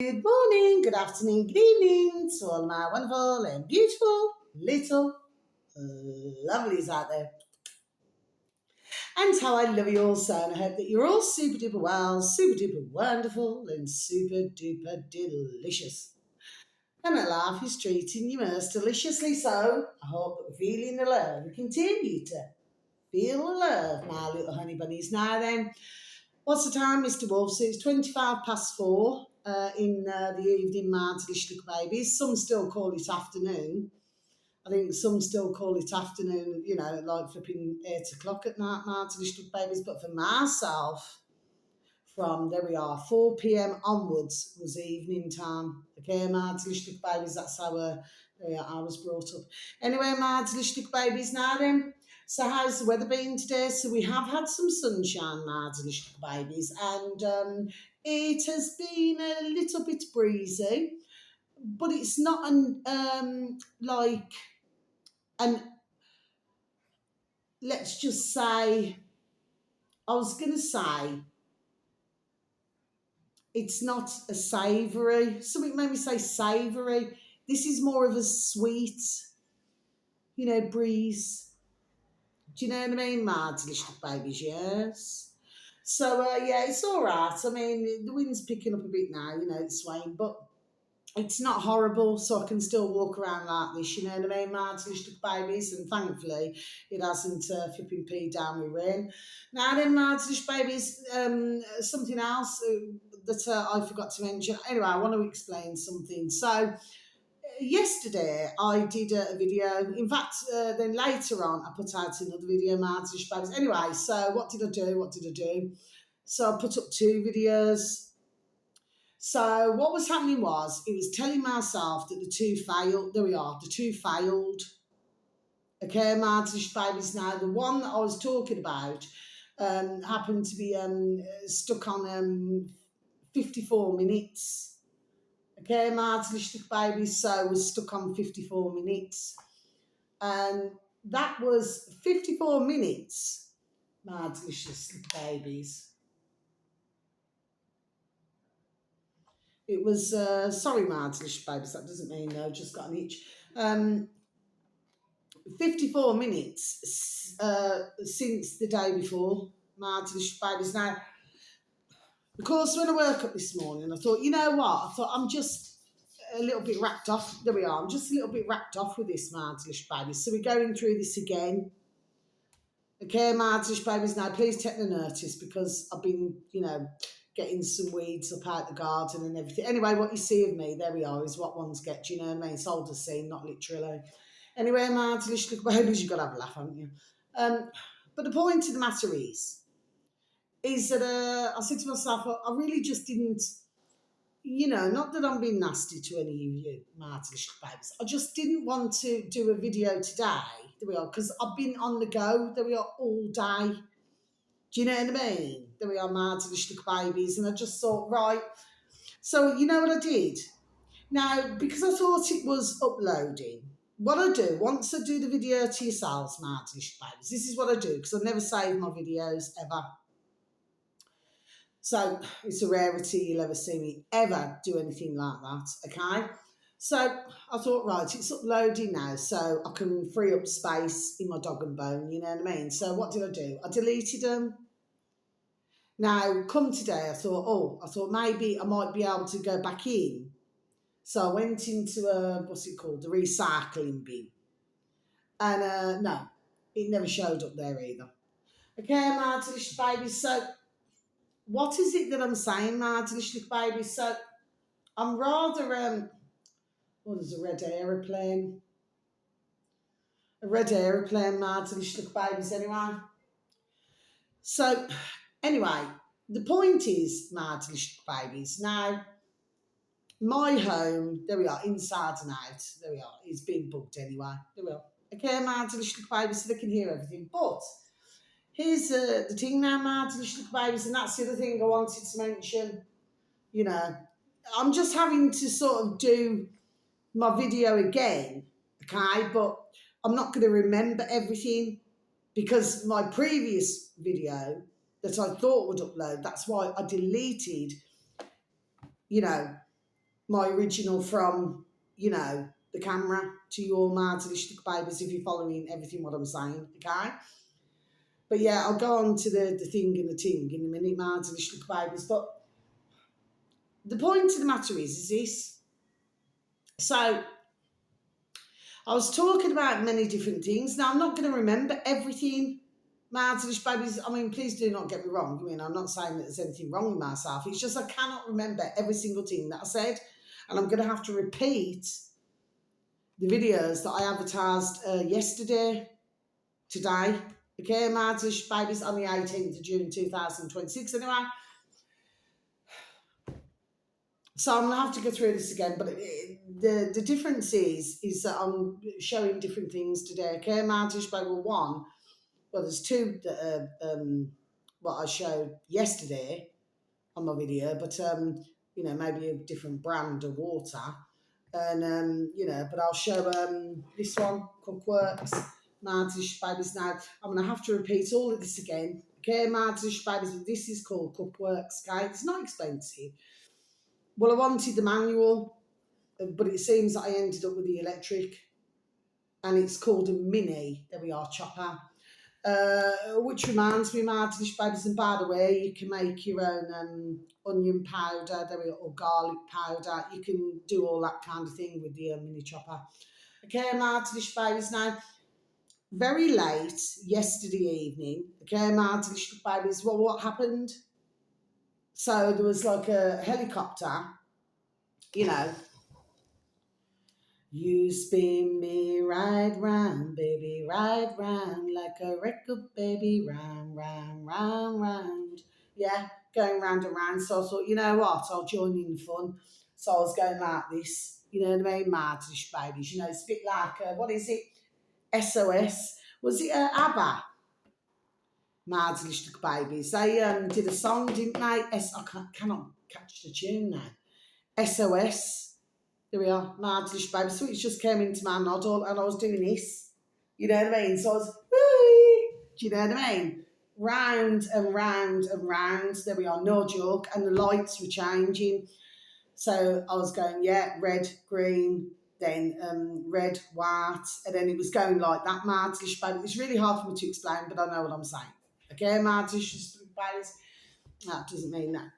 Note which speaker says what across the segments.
Speaker 1: Good morning, good afternoon, good evening to all my wonderful and beautiful little lovelies out there. And how I love you all so, and I hope that you're all super duper well, super duper wonderful, and super duper delicious. And that life is treating you most deliciously so. I hope that we're feeling the love. We continue to feel the love, my little honey bunnies. Now then, what's the time, Mr. Wolf? So it's 25 past 4 in the evening, my delicious little babies. Some still call it afternoon. I think some still call it afternoon, like flipping 8 o'clock at night, my delicious little babies. But for myself, from there we are, 4 p.m. onwards was evening time. Okay, my delicious little babies, that's how I was brought up. Anyway, my delicious little babies, now then. So how's the weather been today? So we have had some sunshine, my delicious little babies, and it has been a little bit breezy, but it's not like an, let's just say, I was going to say, it's not a savoury. Something made me say savoury. This is more of a sweet, breeze. Do you know what I mean? My delicious babies, yes. So, yeah, it's all right. I mean, the wind's picking up a bit now, it's swaying, but it's not horrible, so I can still walk around like this, you know what I mean? My delicious babies, and thankfully it hasn't flipping peed down with rain. Now then, my delicious babies, something else that I forgot to mention. Anyway, I want to explain something. So, yesterday I did a video. In fact, then later on I put out another video, my delicious babies. Anyway, so what did I do? So I put up two videos. So what was happening was, it was telling myself that the two failed. There we are, the two failed. Okay, my delicious babies. Now the one that I was talking about happened to be stuck on 54 minutes. Okay, my delicious babies. So was stuck on 54 minutes, and that was 54 minutes. My delicious babies. It was, sorry, my delicious babies, that doesn't mean no, just got an itch. 54 minutes since the day before, my delicious babies. Now, of course, when I woke up this morning, I thought, you know what? I thought, I'm just a little bit wrapped off. There we are. I'm just a little bit wrapped off with this, my delicious babies. So we're going through this again. Okay, my delicious babies, now please take the notice, because I've been, getting some weeds up out the garden and everything. Anyway, what you see of me, there we are, is what ones get, do you know what I mean? Sold as seen, not literally. Anyway, my delicious little babies, you've got to have a laugh, haven't you? But the point of the matter is that I said to myself, I really just didn't, not that I'm being nasty to any of you, my delicious babies. I just didn't want to do a video today, there we are, because I've been on the go, there we are, all day. Do you know what I mean? There we are, my delicious little babies. And I just thought, right. So, you know what I did? Now, because I thought it was uploading, what I do, once I do the video to yourselves, my delicious babies, this is what I do, because I never save my videos, ever. So, it's a rarity you'll ever see me ever do anything like that, okay? So, I thought, right, it's uploading now, so I can free up space in my dog and bone, you know what I mean? So, what did I do? I deleted them. Now, come today, I thought maybe I might be able to go back in. So I went into the recycling bin. And no, it never showed up there either. Okay, my delicious babies. So, what is it that I'm saying, my delicious babies? So, I'm rather, what is a red aeroplane? A red aeroplane, my delicious babies, anyway. So, anyway, the point is, my delicious babies, now, my home, there we are, inside and out, there we are, it's been booked anyway, there we are. Okay, my delicious babies, so they can hear everything. But here's the thing now, my delicious babies, and that's the other thing I wanted to mention. I'm just having to sort of do my video again, okay, but I'm not going to remember everything, because my previous video that I thought would upload, that's why I deleted, you know, my original from, you know, the camera to your mad delicious babies, if you're following everything what I'm saying, okay? But yeah, I'll go on to the thing and the ting in a minute, mad delicious babies. But the point of the matter is this. So I was talking about many different things. Now I'm not going to remember everything. Mad delicious babies, I mean, please do not get me wrong. I mean, I'm not saying that there's anything wrong with myself. It's just I cannot remember every single thing that I said. And I'm going to have to repeat the videos that I advertised yesterday, today. Okay, mad delicious babies, on the 18th of June 2026 anyway. So I'm going to have to go through this again, but the difference is that I'm showing different things today. Okay, mad delicious baby 1. Well, there's 2 that are what I showed yesterday on my video, but you know, maybe a different brand of water, and you know, but I'll show this one, Cookworks, mad delicious babies. Now I'm gonna have to repeat all of this again. Okay, mad delicious babies, but this is called Cookworks, guys. It's not expensive. Well, I wanted the manual, but it seems that I ended up with the electric, and it's called a mini. There we are, chopper. Which reminds me, mad delicious babies, and by the way, you can make your own onion powder, there we are, or garlic powder. You can do all that kind of thing with the mini chopper. Okay, mad delicious babies. Now, very late yesterday evening, okay, mad delicious babies, well, what happened? So there was like a helicopter, you know. You spin me right round, baby, right round, like a record, baby, round, round, round, round. Yeah, going round and round. So I thought, you know what, I'll join in the fun. So I was going like this, you know what I mean? Mad delicious babies, you know, it's a bit like, what is it? SOS. Was it ABBA? Mad delicious babies. They did a song, didn't they? I cannot catch the tune now. SOS. There we are, mad delicious baby. So it just came into my noddle and I was doing this. You know what I mean? So I was, whee! Do you know what I mean? Round and round and round. There we are, no joke. And the lights were changing. So I was going, yeah, red, green, then red, white. And then it was going like that, mad delicious baby. It's really hard for me to explain, but I know what I'm saying. Okay, mad delicious babies. That doesn't mean that.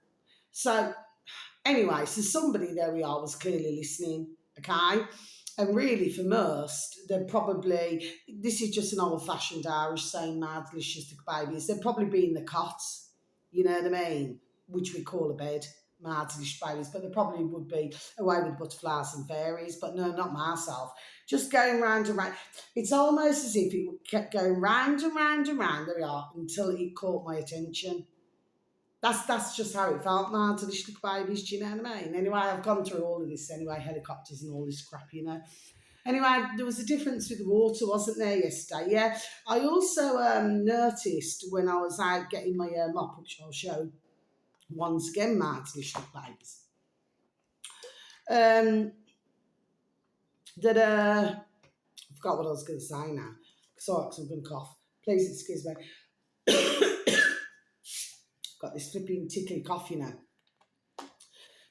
Speaker 1: So anyway, so somebody, there we are, was clearly listening, okay? And really, for most, they're probably, this is just an old-fashioned Irish saying, mad delicious babies, they'd probably be in the cots, you know what I mean? Which we call a bed, mad delicious babies, but they probably would be away with butterflies and fairies, but no, not myself. Just going round and round. It's almost as if it kept going round and round and round, there we are, until it caught my attention. That's just how it felt, mad delicious babies, do you know what I mean? Anyway, I've gone through all of this anyway, helicopters and all this crap, you know. Anyway, there was a difference with the water, wasn't there, yesterday? Yeah. I also noticed when I was out getting my mop, which I'll show once again, mad delicious babies, that, I forgot what I was going to say now. Sorry, because I'm going to cough. Please excuse me. Got this flipping tickly cough, you know.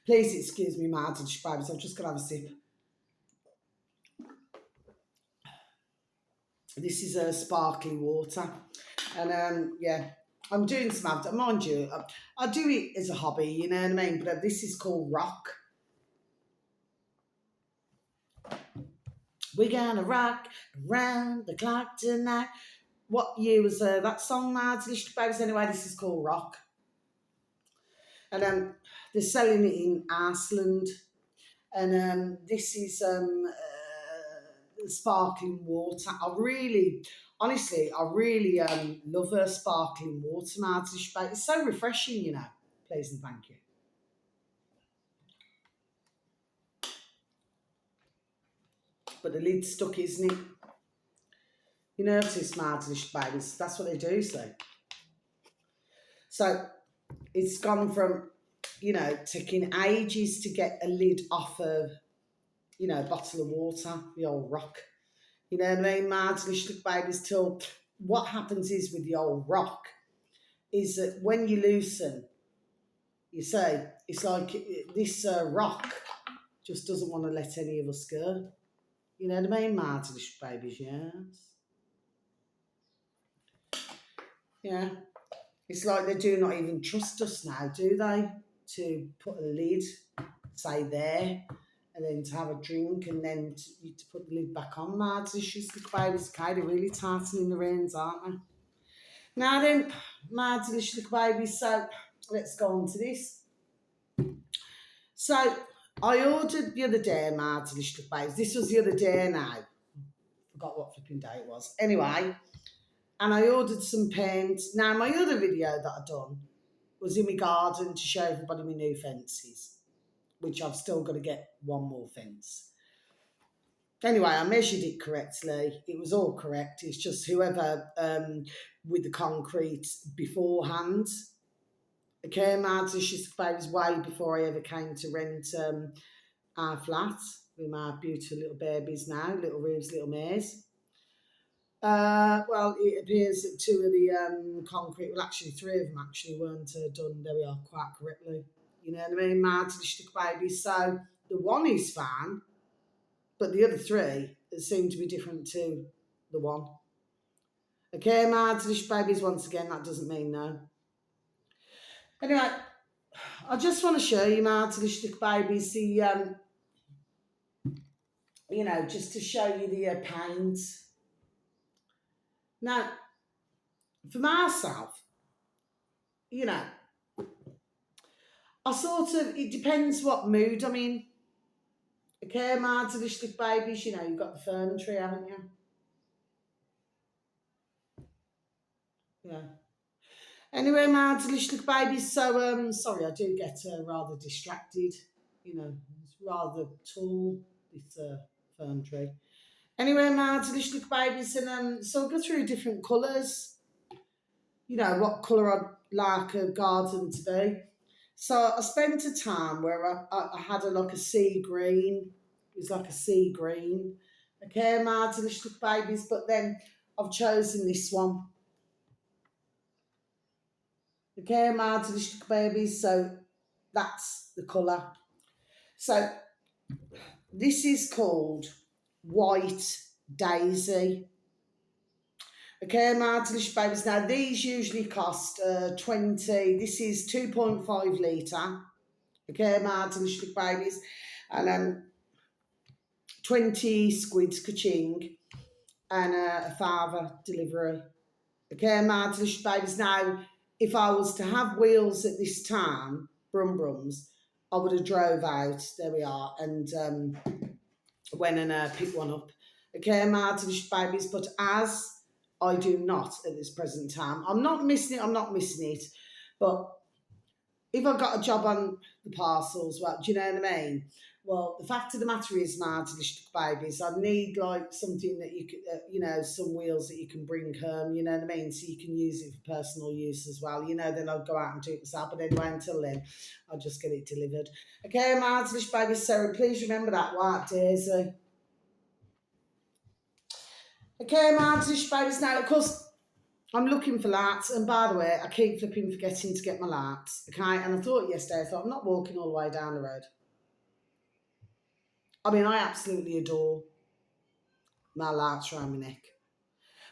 Speaker 1: Please excuse me, mad delicious babies. I'm just going to have a sip. This is a sparkly water. And yeah, I'm doing some, mind you, I do it as a hobby, you know what I mean? But this is called rock. We're gonna rock around the clock tonight. What year was that song, mad delicious babies? Anyway, this is called rock. And they're selling it in Iceland. And this is sparkling water. Honestly, I really love her sparkling water, mad delicious babies. It's so refreshing, you know. Please and thank you. But the lid's stuck, isn't it? You notice, mad delicious babies, that's what they do, so it's gone from, you know, taking ages to get a lid off of, you know, a bottle of water, the old rock. You know what I mean? Mad delicious babies, till what happens is with the old rock is that when you loosen, you say, it's like this rock just doesn't want to let any of us go. You know what I mean? Mad delicious babies, yes. Yeah. It's like they do not even trust us now, do they? To put a lid, say there, and then to have a drink, and then to put the lid back on. Mad delicious little babies, okay? They're really tightening the reins, aren't they? Now then, mad delicious little babies, so let's go on to this. So I ordered the other day mad delicious little babies. This was the other day now. Forgot what flipping day it was. Anyway, and I ordered some paint. Now, my other video that I done was in my garden to show everybody my new fences, which I've still got to get one more fence. Anyway, I measured it correctly. It was all correct. It's just whoever with the concrete beforehand. Okay, mad delicious babies way before I ever came to rent our flat with my beautiful little babies now, little Reeves, little Mays. Well, it appears that two of the concrete, well, actually three of them actually weren't done. There we are, quite correctly. You know what I mean? Mad delicious babies. So the one is fine, but the other three seem to be different to the one. Okay, mad delicious babies. Once again, that doesn't mean no. Anyway, I just want to show you mad delicious babies. The you know, just to show you the paint. Now, for myself, you know, I sort of, it depends what mood I'm in. Okay, mad delicious babies, you know, you've got the fern tree, haven't you? Yeah. Anyway, mad delicious babies, so, sorry, I do get rather distracted. You know, it's rather tall, this fern tree. Anyway, mad delicious babies, and so I'll go through different colours. You know, what colour I'd like a garden to be. So I spent a time where I had like a sea green. It was like a sea green. Okay, mad delicious babies, but then I've chosen this one. Okay, mad delicious babies, so that's the colour. So this is called White Daisy. Okay, mad delicious babies. Now these usually cost 20. This is 2.5 litre. Okay, mad delicious babies, and 20 squids ka-ching, and a father delivery. Okay, mad delicious babies. Now, if I was to have wheels at this time, brum brums, I would have drove out. There we are, and went and picked one up. Okay, mad delicious babies. But as I do not at this present time, I'm not missing it. But if I got a job on the parcels, well, do you know what I mean? Well, the fact of the matter is, mad delicious babies, I need like something that you could, you know, some wheels that you can bring home, you know what I mean? So you can use it for personal use as well. You know, then I'll go out and do it myself. But anyway, until then, I'll just get it delivered. Okay, mad delicious babies, Sarah, please remember that White Daisy. Okay, mad delicious babies. Now, of course, I'm looking for lights, and by the way, I keep flipping forgetting to get my lights. Okay, and I thought yesterday, I'm not walking all the way down the road. I mean, I absolutely adore my lights around my neck.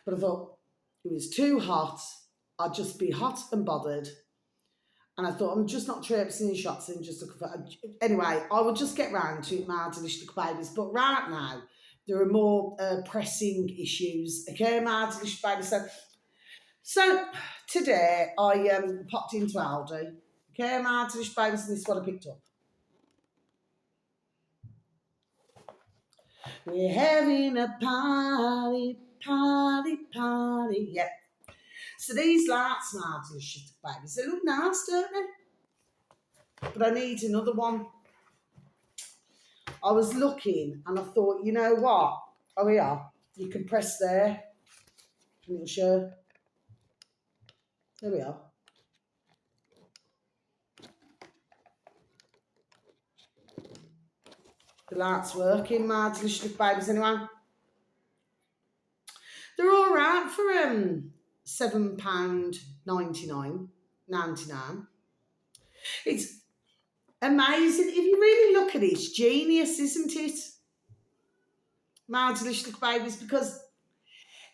Speaker 1: But I thought it was too hot. I'd just be hot and bothered. And I thought, I'm just not traipsing in shops and just looking for... Anyway, I will just get round to my delicious babies. But right now, there are more pressing issues. Okay, my delicious babies. So today, I popped into Aldi. Okay, my delicious babies, and this is what I picked up. We're having a party, yep. So these lights, my delicious babies, they look nice, don't they? But I need another one. I was looking and I thought, you know what? Oh yeah, you can press there. Little show. There we are. The light's working, my delicious babies, anyway. They're all right for £7.99. It's Amazing. If you really look at it, it's genius, isn't it? My delicious little babies, because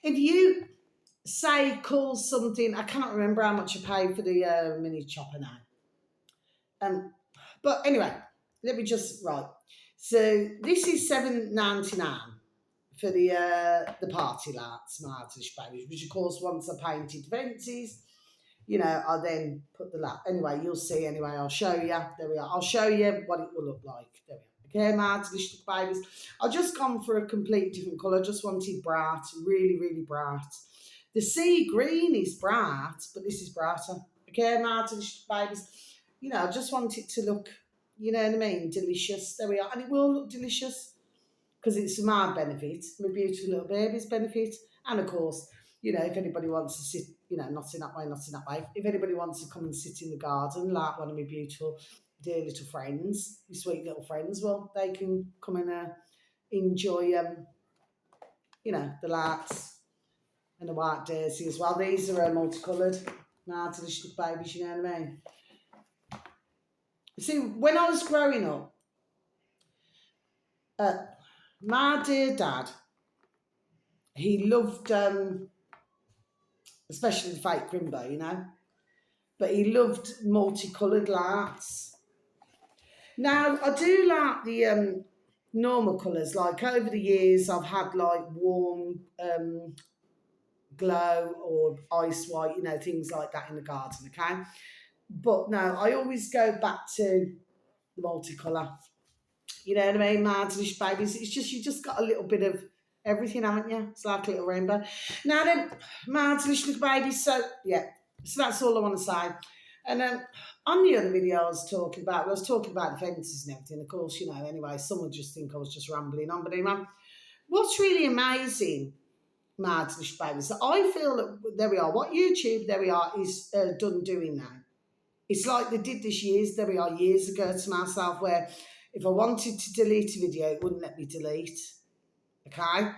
Speaker 1: if you say call something, I cannot remember how much I paid for the mini chopper now. But anyway, let me just right. So this is $7.99 for the party lights, my delicious babies, which of course once I painted fences, I then put the light. Anyway, you'll see. Anyway, I'll show you. There we are. I'll show you what it will look like. There we are. Okay, my delicious babies. I've just gone for a complete different colour. Just wanted bright, really, really bright. The sea green is bright, but this is brighter. Okay, my delicious babies. I just want it to look, you know what I mean, delicious. There we are. And it will look delicious because it's for my benefit, my beautiful little baby's benefit. And of course, if anybody wants to sit, not in that way, not in that way. If anybody wants to come and sit in the garden like one of my beautiful, dear little friends, my sweet little friends, well, they can come and enjoy, the lights and the white daisy as well. These are multicoloured, nice delicious babies, you know what I mean? See, when I was growing up, my dear dad, he loved, especially the fake Crimbo, but he loved multicoloured lights. Now, I do like the normal colours. Like over the years, I've had like warm glow or ice white, things like that in the garden, okay? But no, I always go back to the multicolour. You know what I mean, my delicious babies? It's just, you just got a little bit of everything, haven't you? It's like a little rainbow. Now then, my delicious babies, so that's all I want to say. And on the other video I was talking about the fences and everything. Of course, anyway, some would just think I was just rambling on. But anyway, what's really amazing, my delicious babies, that I feel that, there we are, what YouTube, there we are, is done doing now. It's like they did this years ago to myself, where if I wanted to delete a video, it wouldn't let me delete. Okay?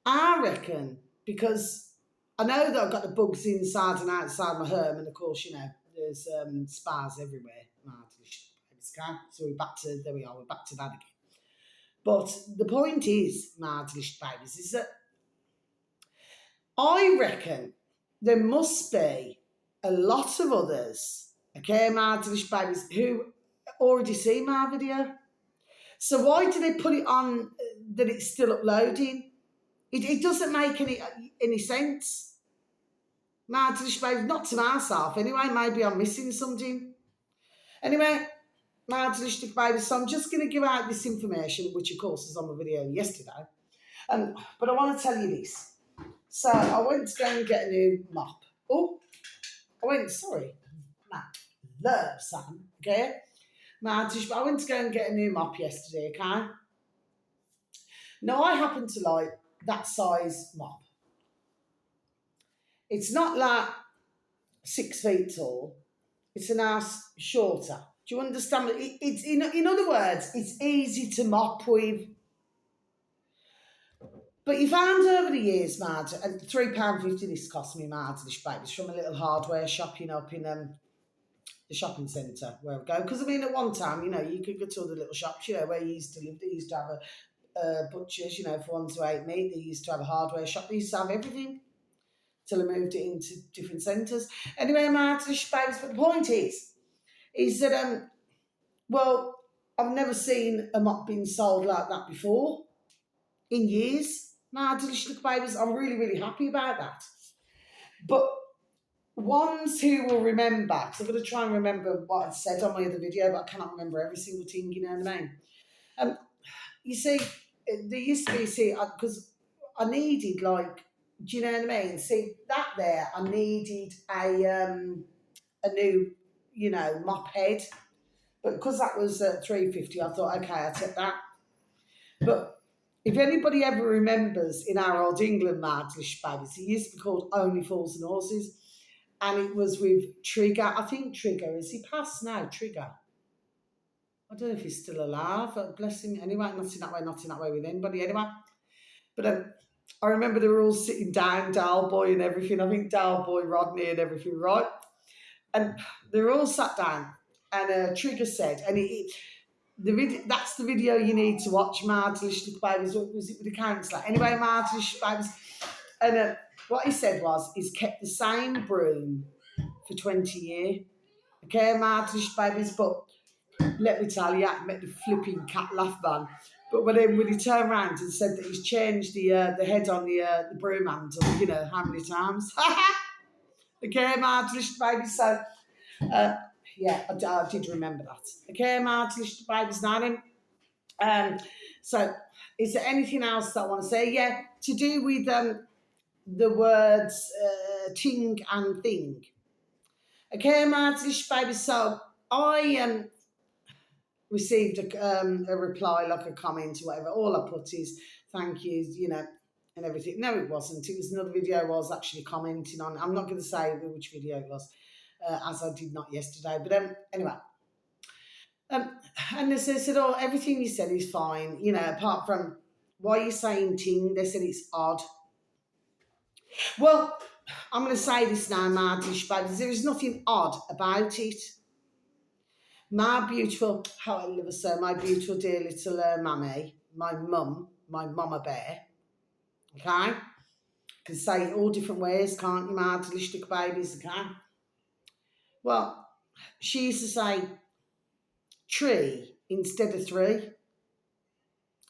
Speaker 1: I reckon, because I know that I've got the bugs inside and outside my home, and of course, there's spars everywhere. Okay? So we're back to that again. But the point is, my delicious babies, is that I reckon there must be a lot of others, okay, my delicious babies, who already see my video. So why do they put it on that it's still uploading? It doesn't make any sense. My delicious babies, not to myself anyway, maybe I'm missing something. Anyway, my delicious babies, so I'm just going to give out this information, which of course is on the video yesterday. But I want to tell you this. So I went to go and get a new mop. Love, Sam, okay? I went to go and get a new mop yesterday, okay? Now, I happen to like that size mop. It's not like 6 feet tall. It's an house shorter. Do you understand? It's in other words, it's easy to mop with. But you found over the years, Marge, and £3.50 this cost me, Marge, this baby's from a little hardware shop, up in the shopping centre where I go. Because, at one time, you could go to all the little shops, where you used to live. They used to have a butchers, for one to eight meat. They used to have a hardware shop. They used to have everything till I moved it into different centres. Anyway, Marge, this baby's, but the point is that, I've never seen a mop being sold like that before in years. My delicious little babies, I'm really, really happy about that. But ones who will remember, because I'm going to try and remember what I said on my other video, but I cannot remember every single thing, you know what I mean? You see, there used to be, because I needed, like, do you know what I mean? See, that there, I needed a new, mop head. But because that was $3.50, I thought, okay, I'll take that. But if anybody ever remembers in our old England Madlish babies, it used to be called Only Fools and Horses. And it was with Trigger. I think Trigger, is he passed now? Trigger. I don't know if he's still alive. Bless him. Anyway, not in that way with anybody. Anyway. But I remember they were all sitting down, Dal Boy and everything. I think Dal Boy, Rodney and everything, right? And they were all sat down. And Trigger said, and the video, that's the video you need to watch, Mardelicious Babies. What was it with the counsellor? Anyway, Mardelicious Babies. And what he said was, he's kept the same broom for 20 years. Okay, Mardelicious Babies, but let me tell you, I made the flipping cat laugh, man. But when he turned around and said that he's changed the head on the broom handle, you know, how many times? Okay, Mardelicious Babies. So, yeah, I did remember that. Okay, Mardelicious Babies, now. So, is there anything else that I want to say? Yeah, to do with the words ting and thing. Okay, Mardelicious Babies. So, I received a reply, like a comment or whatever. All I put is thank yous, you know, and everything. No, it wasn't. It was another video I was actually commenting on. I'm not going to say which video it was, as I did not yesterday. But anyway. And they said, oh, everything you said is fine, you know, apart from why are you saying ting? They said it's odd. Well, I'm going to say this now, Mardelicious Babies. There is nothing odd about it. My beautiful, how I love her so, my beautiful dear little mammy, my mum, my mama bear, okay? Can say it all different ways, can't you, Mardelicious Babies, okay? Well, she used to say tree instead of three.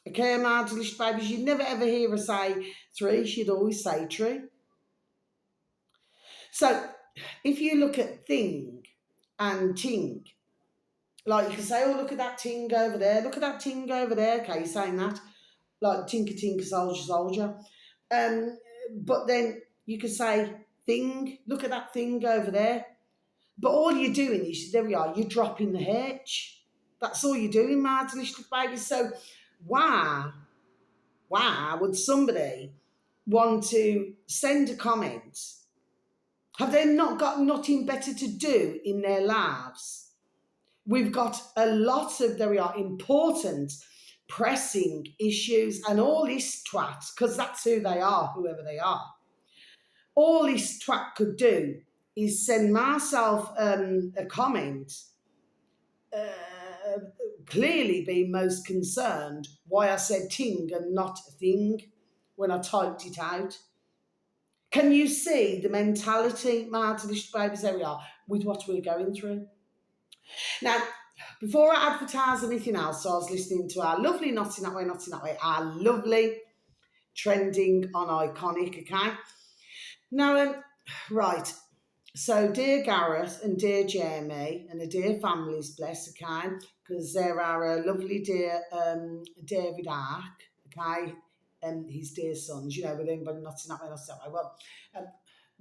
Speaker 1: Okay, Mardelicious Babies, you'd never ever hear her say three, she'd always say tree. So, if you look at thing and ting, like you can say, oh, look at that ting over there, look at that ting over there. Okay, you're saying that. Like tinker, tinker, soldier, soldier. But then you could say thing, look at that thing over there. But all you're doing is, there we are, you're dropping the H. That's all you're doing, Mardelicious Babies. So why would somebody want to send a comment? Have they not got nothing better to do in their lives? We've got a lot of, there we are, important, pressing issues, and all this twat, because that's who they are, whoever they are. All this twat could do is send myself a comment, clearly being most concerned why I said ting and not thing when I typed it out. Can you see the mentality, Mardelicious Babies, there we are, with what we're going through? Now, before I advertise anything else, so I was listening to our lovely Not In That Way, Not In That Way, our lovely Trending on Iconic, okay? Now, right, so dear Gareth and dear Jamie and the dear families, bless, okay, because there are a lovely dear David Ark, okay, and his dear sons, you know, with anybody Not In That Way, Not In That Way. Well,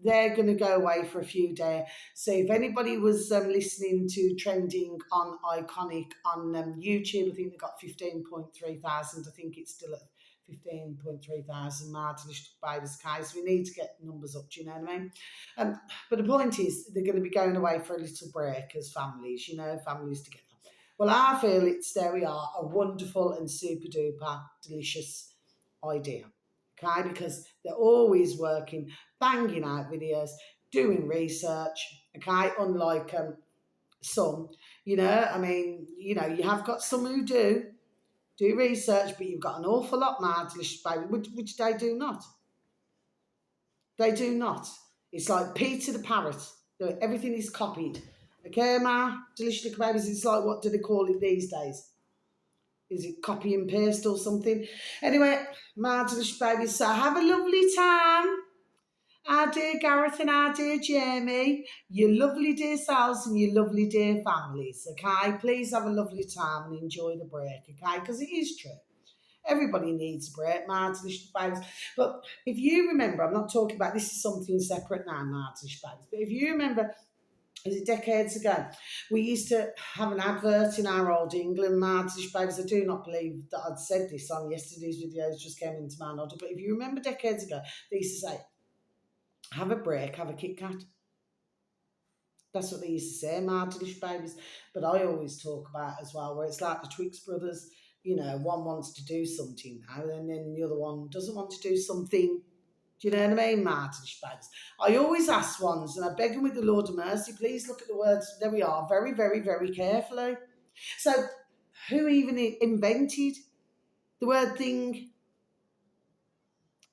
Speaker 1: they're going to go away for a few days. So if anybody was listening to Trending on Iconic on YouTube, I think they got 15.3 thousand. I think it's still at 15.3 thousand. Mardelicious Babies, okay? So we need to get numbers up, do you know what I mean? But the point is, they're going to be going away for a little break as families, you know, families together. Well, I feel it's, there we are, a wonderful and super duper delicious idea. Okay, because they're always working, banging out videos, doing research, okay, unlike some, you know, I mean, you know, you have got some who do research, but you've got an awful lot, Mardelicious Baby, which they do not. They do not. It's like Peter the Parrot. Everything is copied. Okay, Mardelicious Babies, it's like, what do they call it these days? Is it copy and paste or something? Anyway, Mardelicious Babies, so have a lovely time. Our dear Gareth and our dear Jamie, your lovely dear selves and your lovely dear families, okay? Please have a lovely time and enjoy the break, okay? Because it is true. Everybody needs a break, Mardelicious Babies. But if you remember, I'm not talking about, this is something separate now, Mardelicious Babies, but if you remember, was it decades ago, we used to have an advert in our old England, Mardelicious Babies. I do not believe that I'd said this on yesterday's videos, just came into my noddle. But if you remember decades ago, they used to say, have a break, have a Kit Kat. That's what they used to say, Mardelicious Babies. But I always talk about as well, where it's like the Twix brothers, you know, one wants to do something now and then the other one doesn't want to do something. Do you know what I mean, Martinish babies? I always ask ones, and I beg them with the Lord of mercy, please look at the words, there we are, very, very, very carefully. So, who even invented the word thing?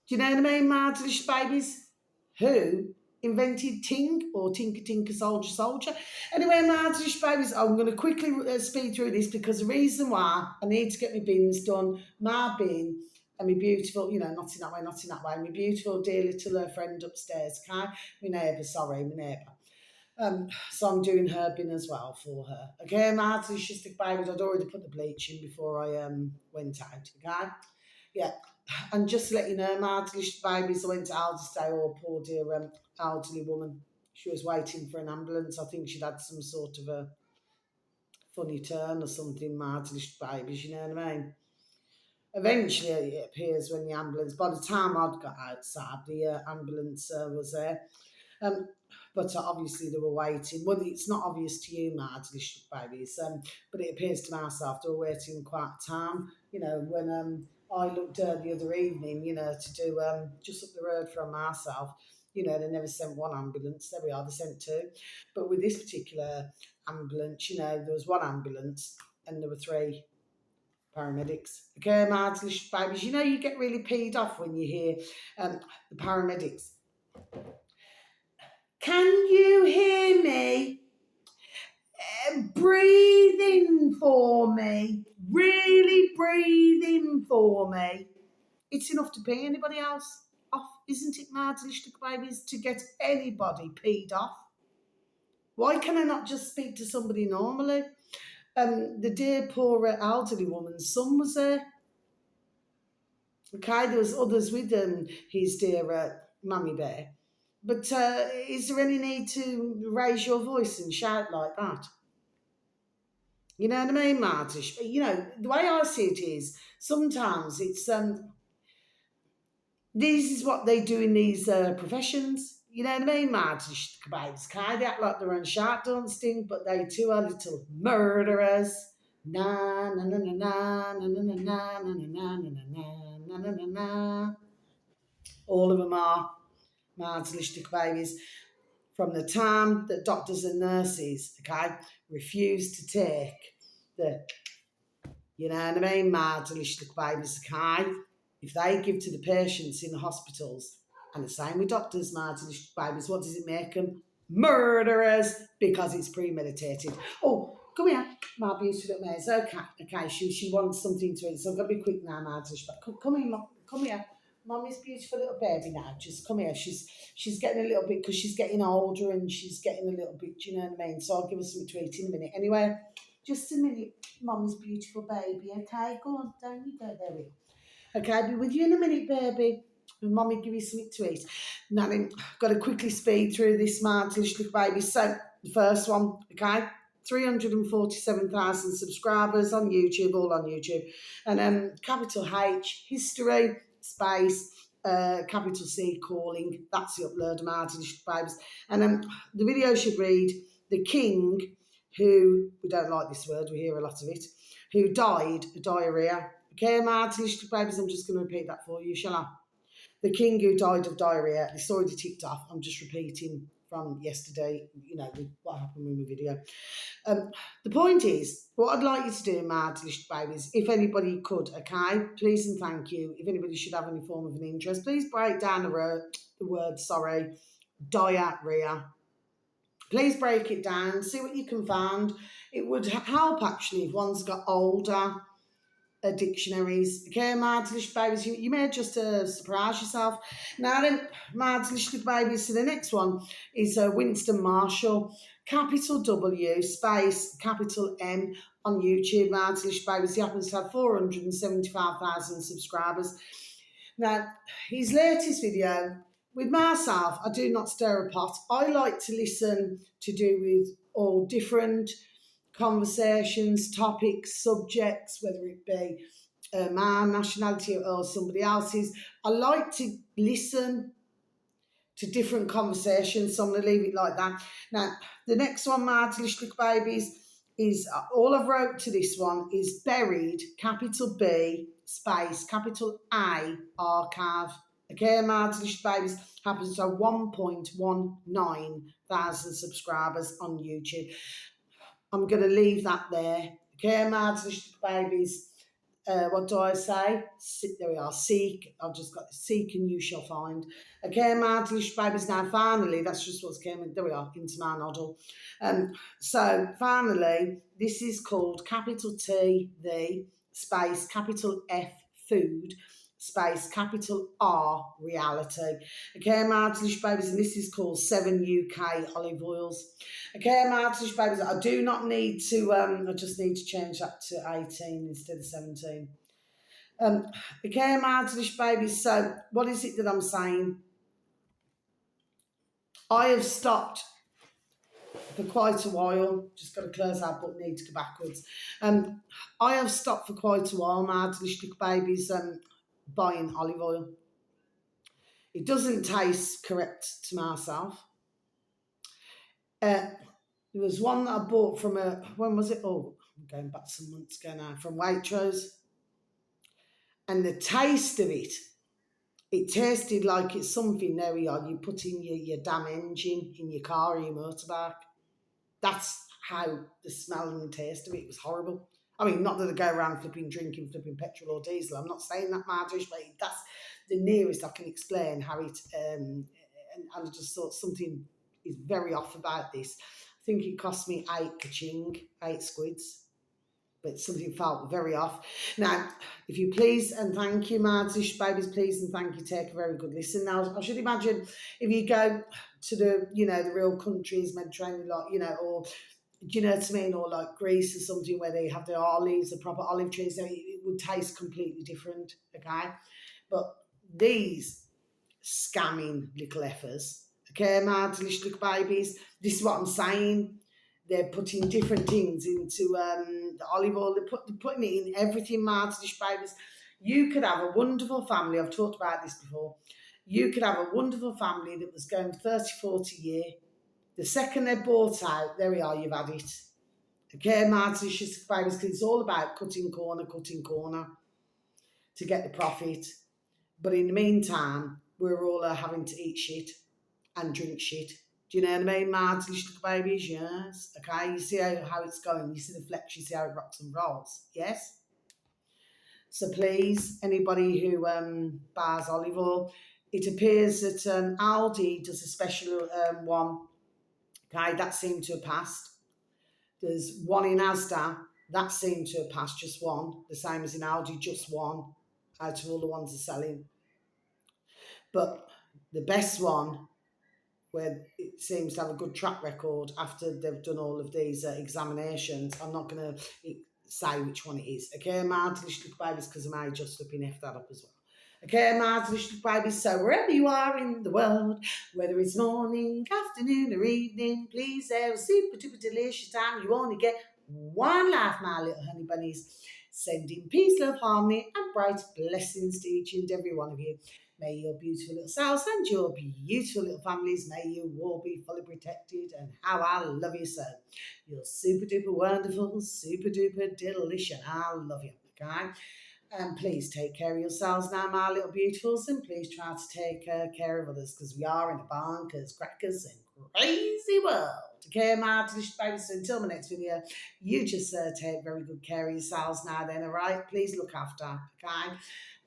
Speaker 1: Do you know what I mean, Martinish babies? Who invented ting or tinker tinker soldier soldier? Anyway, Martinish babies, I'm going to quickly speed through this because the reason why I need to get my bins done, my bin and my beautiful, not in that way, not in that way, my beautiful dear little friend upstairs, okay? My neighbour, sorry, my neighbour. So I'm doing her bin as well for her. Okay, Martinish babies, I'd already put the bleach in before I went out, okay? Yeah, and just to let you know, my elderly babies, I went to Aldi's Day, oh, poor dear elderly woman. She was waiting for an ambulance. I think she'd had some sort of a funny turn or something, my elderly babies, you know what I mean? Eventually, it appears when the ambulance, by the time I'd got outside, the ambulance was there. Um, but obviously they were waiting. Well, it's not obvious to you, my delicious babies, but it appears to myself they were waiting quite a time. When I looked the other evening, to do just up the road from myself, they never sent one ambulance. There we are, they sent two. But with this particular ambulance, there was one ambulance and there were three paramedics. Okay, my delicious babies, you get really peed off when you hear the paramedics. Can you hear me? Breathe in for me. Really breathe in for me. It's enough to pee anybody else off, isn't it, my delicious babies, to get anybody peed off? Why can I not just speak to somebody normally? The dear poor elderly woman's son was there. Okay, there was others with his dear mummy bear. But is there any need to raise your voice and shout like that? You know what I mean, Martish? The way I see it is sometimes it's this is what they do in these professions. You know what I mean, Martish? They act like their own shark don't stink, but they too are little murderers. Na na na na na na na na na na na na na na na na na. All of them are Martish babies. From the time that doctors and nurses, refuse to take the, you know what I mean, mad delicious babies, if they give to the patients in the hospitals, and the same with doctors, mad delicious babies, what does it make them? Murderers, because it's premeditated. Oh, come here, my beautiful little maze. Okay, she wants something to eat, so I've got to be quick now, mad delicious. Come here, Mom, come here. Mommy's beautiful little baby now. Just come here. She's getting a little bit because she's getting older and she's getting a little bit. Do you know what I mean? So I'll give her something to eat in a minute. Anyway, just a minute, Mommy's beautiful baby. Okay, go on, down you go. There we go. Okay, I'll be with you in a minute, baby. And Mommy give you something to eat. Now then, got to quickly speed through this smart little baby. So the first one, okay. 347,000 subscribers on YouTube, all on YouTube. And capital H, history, space, capital C, calling. That's the upload, Martin Babes. And the video should read, the king, who, we don't like this word, we hear a lot of it, who died of diarrhea. Okay, Martin Babes, I'm just going to repeat that for you, shall I? The king who died of diarrhea. It's already ticked off. I'm just repeating from yesterday, with what happened with my video. The point is, what I'd like you to do, my delicious babies, if anybody could, okay, please and thank you, if anybody should have any form of an interest, please break down the word, diarrhea. Please break it down, see what you can find. It would help, actually, if one's got older dictionaries. Okay, my delicious babies, you may just surprise yourself. Now then, my delicious babies, so the next one is Winston Marshall, capital W, space, capital M, on YouTube, my delicious babies. He happens to have 475,000 subscribers. Now, his latest video, with myself, I do not stir a pot. I like to listen to do with all different conversations, topics, subjects, whether it be my nationality or somebody else's. I like to listen to different conversations, so I'm going to leave it like that. Now, the next one, my delicious babies, is all I've wrote to this one is buried, capital B, space, capital A, archive. Okay, my delicious babies happens to 1.19 thousand subscribers on YouTube. I'm going to leave that there. Okay, my delicious babies. What do I say? There we are. Seek. I've just got seek and you shall find. Okay, my delicious babies. Now, finally, that's just what's came in. There we are, into my noddle. So, finally, this is called capital T, the space, capital F, food, space, capital R, reality. Okay, my delicious babies, and this is called 7 UK olive oils. Okay, my delicious babies, I do not need to, I just need to change that to 18 instead of 17. Okay, my delicious babies, so what is it that I'm saying? I have stopped for quite a while. Just got to close that but need to go backwards. I have stopped for quite a while, my delicious babies, buying olive oil. It doesn't taste correct to myself. There was one that I bought from when was it? Oh, I'm going back some months ago now, from Waitrose. And the taste of it tasted like it's something, there we are, you put in your damn engine in your car or your motorbike. That's how the smell and the taste of it was horrible. I mean, not that I go around drinking petrol or diesel. I'm not saying that, Marjorie, but that's the nearest I can explain how it. And I just thought something is very off about this. I think it cost me 8 squids, but something felt very off. Now, if you please and thank you, Martish babies, please and thank you, take a very good listen. Now, I should imagine if you go to the, the real countries, Mediterranean, like, or do you know what I mean, or like Greece or something where they have the olives, the proper olive trees, it would taste completely different, okay? But these scamming little effers, okay, my delicious little babies, this is what I'm saying. They're putting different things into the olive oil. They're putting it in everything, my delicious babies. You could have a wonderful family. I've talked about this before. You could have a wonderful family that was going 30, 40 years. The second they're bought out, there we are, you've had it. Okay, my delicious babies, because it's all about cutting corner to get the profit. But in the meantime, we're all having to eat shit and drink shit. Do you know what I mean, my delicious babies? Yes. Okay, you see how it's going. You see the flex, you see how it rocks and rolls. Yes? So please, anybody who buys olive oil, it appears that Aldi does a special one. Okay, that seemed to have passed. There's one in Asda, that seemed to have passed, just one. The same as in Aldi, just one out of all the ones they're selling. But the best one, where it seems to have a good track record after they've done all of these examinations, I'm not going to say which one it is. Okay, my delicious babies, because I may just have been effed that up as well. Okay, my delicious babies, so wherever you are in the world, whether it's morning, afternoon or evening, please have a super duper delicious time. You only get one life, my little honey bunnies. Sending peace, love, harmony and bright blessings to each and every one of you. May your beautiful little selves and your beautiful little families, may you all be fully protected, and how I love you so. You're super duper wonderful, super duper delicious. I love you, okay? And please take care of yourselves now, my little beautifuls, and please try to take care of others, because we are in a bonkers, crackers, and crazy world. Okay, my delicious babies. So until my next video, you just take very good care of yourselves now then, all right? Please look after, okay?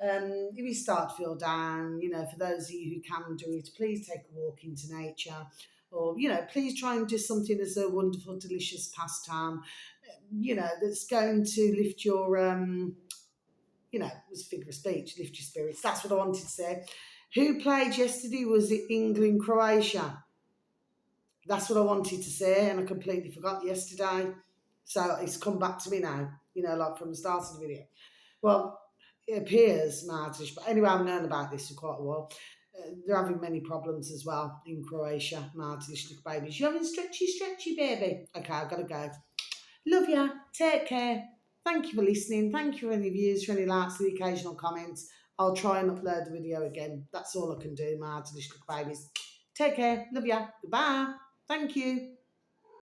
Speaker 1: If you start to feel down, for those of you who can do it, please take a walk into nature. Or, please try and do something as a wonderful, delicious pastime, that's going to lift your, it was a figure of speech, lift your spirits. That's what I wanted to say. Who played yesterday? Was it England, Croatia? That's what I wanted to say, and I completely forgot yesterday. So it's come back to me now, like from the start of the video. Well, it appears, Martish, but anyway, I've known about this for quite a while. They're having many problems as well in Croatia, Martish, little babies. You're having stretchy, baby. Okay, I've got to go. Love ya. Take care. Thank you for listening. Thank you for any views, for any likes, the occasional comments. I'll try and upload the video again. That's all I can do, my delicious babies. Take care. Love ya. Goodbye. Thank you.